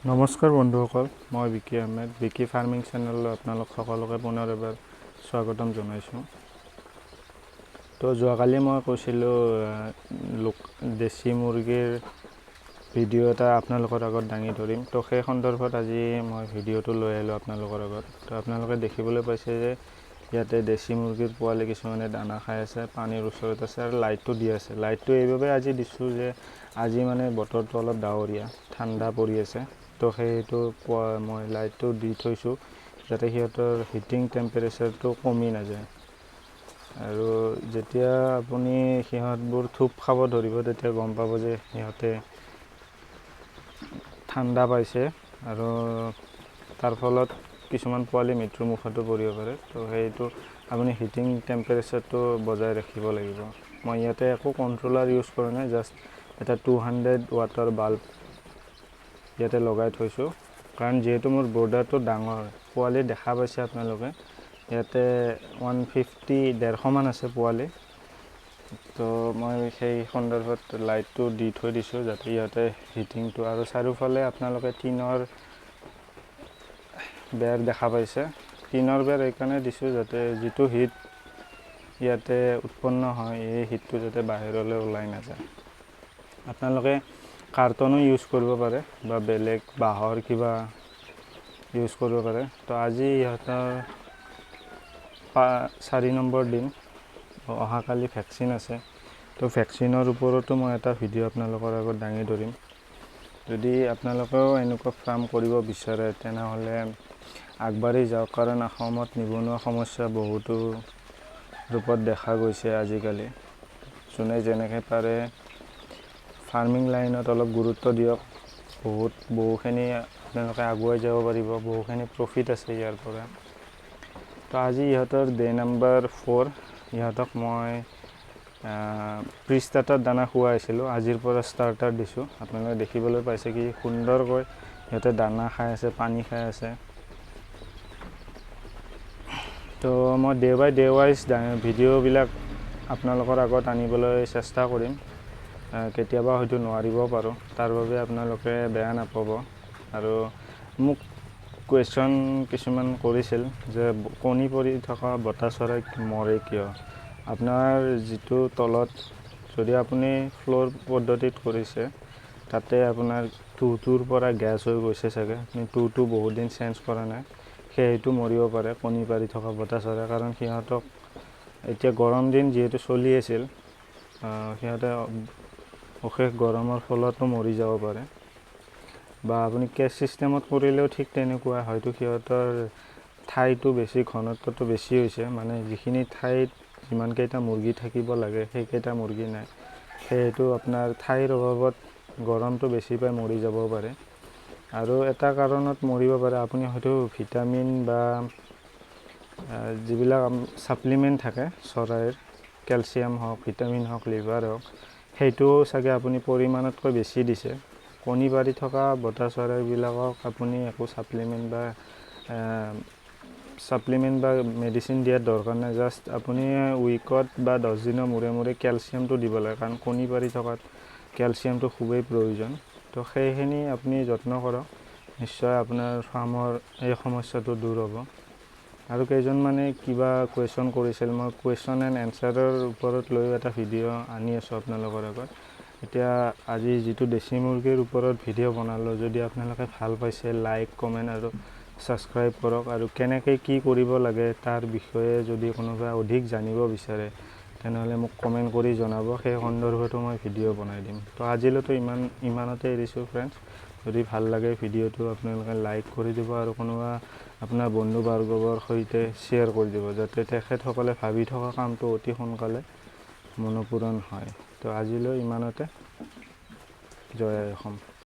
নমস্কাৰ বন্ধুসকল, মই বিকি আহমেদ বিকি ফাৰ্মিং চেনেললৈ আপোনালোক সকলোকে পুনৰ এবাৰ স্বাগতম জনাইছোঁ। তো যোৱাকালি মই কৈছিলোঁ দেশী মুৰ্গীৰ ভিডিঅ' এটা আপোনালোকৰ আগত দাঙি ধৰিম। তো সেই সন্দৰ্ভত আজি মই ভিডিঅ'টো লৈ আহিলোঁ আপোনালোকৰ আগত। তো আপোনালোকে দেখিবলৈ পাইছে যে ইয়াতে দেশী মুৰ্গীৰ পোৱালি কিছুমানে দানা খাই আছে, পানীৰ ওচৰত আছে আৰু লাইটটো দি আছে। লাইটটো এইবাবে আজি দিছোঁ যে আজি মানে বতৰটো অলপ ডাৱৰীয়া, ঠাণ্ডা পৰি আছে। তো সেইটো মই লাইটটো দি থৈছোঁ যাতে সিহঁতৰ হিটিং টেম্পাৰেচাৰটো কমি নাযায়। আৰু যেতিয়া আপুনি সিহঁতবোৰ থূপ খাব ধৰিব তেতিয়া গম পাব যে সিহঁতে ঠাণ্ডা পাইছে আৰু তাৰ ফলত কিছুমান পোৱালি মৃত্যুৰ মুখতো পৰিব পাৰে। তো সেইটো আপুনি হিটিং টেম্পাৰেচাৰটো বজাই ৰাখিব লাগিব। মই ইয়াতে একো কণ্ট্ৰলাৰ ইউজ কৰা নাই, জাষ্ট এটা 200 ৱাটৰ বাল্ব ইয়াতে লগাই থৈছোঁ। কাৰণ যিহেতু মোৰ বৰ্ডাৰটো ডাঙৰ, পোৱালি দেখা পাইছে আপোনালোকে, ইয়াতে 150-150 মান আছে পোৱালি। তো মই সেই সন্দৰ্ভত লাইটটো দি থৈ দিছোঁ যাতে ইয়াতে হিটিংটো, আৰু চাৰিওফালে আপোনালোকে টিনৰ বেৰ দেখা পাইছে। টিনৰ বেৰ এইকাৰণে দিছোঁ যাতে যিটো হিট ইয়াতে উৎপন্ন হয় এই হিটটো যাতে বাহিৰলৈ ওলাই নাযায়। আপোনালোকে কাৰ্টনো ইউজ কৰিব পাৰে বা বেলেগ বাঁহৰ কিবা ইউজ কৰিব পাৰে। তো আজি ইহঁতৰ 4 নম্বৰ দিন, অহাকালি ভেকচিন আছে। তো ভেকচিনৰ ওপৰতো মই এটা ভিডিঅ' আপোনালোকৰ আগত দাঙি ধৰিম। যদি আপোনালোকেও এনেকুৱা ফাৰ্ম কৰিব বিচাৰে তেনেহ'লে আগবাঢ়ি যাওক, কাৰণ অসমত নিবনুৱা সমস্যা বহুতো ৰূপত দেখা গৈছে আজিকালি। যোনে যেনেকৈ পাৰে ফাৰ্মিং লাইনত অলপ গুৰুত্ব দিয়ক, বহুখিনি আপোনালোকে আগুৱাই যাব পাৰিব, বহুখিনি প্ৰফিট আছে ইয়াৰ পৰা। তো আজি ইহঁতৰ ডে নম্বৰ 4, ইহঁতক মই প্ৰি-ষ্টাৰ্টাৰ দানা খুৱাইছিলোঁ, আজিৰ পৰা ষ্টাৰ্টাৰ দিছোঁ। আপোনালোকে দেখিবলৈ পাইছে কি সুন্দৰকৈ সিহঁতে দানা খাই আছে, পানী খাই আছে। তো মই ডে বাই ডে ৱাইজ ভিডিঅ'বিলাক আপোনালোকৰ আগত আনিবলৈ চেষ্টা কৰিম। কেতিয়াবা হয়তো নোৱাৰিব পাৰোঁ, তাৰ বাবে আপোনালোকে বেয়া নাপাব। আৰু মোক কুৱেশ্যন কিছুমান কৰিছিল যে কণী পৰি থকা বতা চৰাই মৰে কিয়। আপোনাৰ যিটো তলত, যদি আপুনি ফ্ল'ৰ পদ্ধতিত কৰিছে, তাতে আপোনাৰ টুটোৰ পৰা গেছ হৈ গৈছে চাগে, আপুনি টুটো বহুত দিন চেঞ্জ কৰা নাই, সেইটো মৰিব পাৰে কণী পাৰি থকা বতা চৰাই। কাৰণ সিহঁতক এতিয়া গৰম দিন যিহেতু চলি আছিল, সিহঁতে অশেষ গৰমৰ ফলতো মৰি যাব পাৰে। বা আপুনি কেছ ছিষ্টেমত কৰিলেও ঠিক তেনেকুৱা, হয়তো সিহঁতৰ ঠাইটো বেছি, ঘনত্বটো বেছি হৈছে, মানে যিখিনি ঠাইত যিমানকেইটা মুৰ্গী থাকিব লাগে সেইকেইটা মুৰ্গী নাই, সেইটো আপোনাৰ ঠাইৰ অভাৱত গৰমটো বেছি পাই মৰি যাব পাৰে। আৰু এটা কাৰণত মৰিব পাৰে, আপুনি হয়তো ভিটামিন বা যিবিলাক ছাপ্লিমেণ্ট থাকে চৰাইৰ, কেলছিয়াম হওক, ভিটামিন হওক, লিভাৰ হওক, সেইটোও চাগে আপুনি পৰিমাণতকৈ বেছি দিছে। কণী পাৰি থকা বতা চৰাইবিলাকক আপুনি একো ছাপ্লিমেণ্ট বা মেডিচিন দিয়াৰ দৰকাৰ নাই। জাষ্ট আপুনি উইকত বা 10 দিনৰ মূৰে মূৰে কেলছিয়ামটো দিব লাগে, কাৰণ কণী পাৰি থকাত কেলছিয়ামটো খুবেই প্ৰয়োজন। তো সেইখিনি আপুনি যত্ন কৰক, নিশ্চয় আপোনাৰ ফাৰ্মৰ এই সমস্যাটো দূৰ হ'ব। আৰু কেইজনমানে কিবা কুৱেশ্যন কৰিছিল, মই কুৱেশ্যন এণ্ড এনচাৰৰ ওপৰত লৈও এটা ভিডিঅ' আনি আছোঁ আপোনালোকৰ আগত। এতিয়া আজি যিটো দেশী মুৰ্গীৰ ওপৰত ভিডিঅ' বনালোঁ, যদি আপোনালোকে ভাল পাইছে লাইক, কমেণ্ট আৰু ছাবস্ক্ৰাইব কৰক। আৰু কেনেকৈ কি কৰিব লাগে তাৰ বিষয়ে যদি কোনোবাই অধিক জানিব বিচাৰে তেনেহ'লে মোক কমেণ্ট কৰি জনাব, সেই সন্দৰ্ভতো মই ভিডিঅ' বনাই দিম। তো আজিলৈতো ইমানতে এৰিছোঁ ফ্ৰেণ্ডছ। যদি ভাল লাগে ভিডিঅ'টো আপোনালোকে লাইক কৰি দিব আৰু কোনোবা আপোনাৰ বন্ধু বান্ধৱৰ সৈতে শ্বেয়াৰ কৰি দিব, যাতে তেখেতসকলে ভাবি থকা কামটো অতি সোনকালে মনোপূৰণ হয়। তো আজিলৈ ইমানতে, জয় অসম।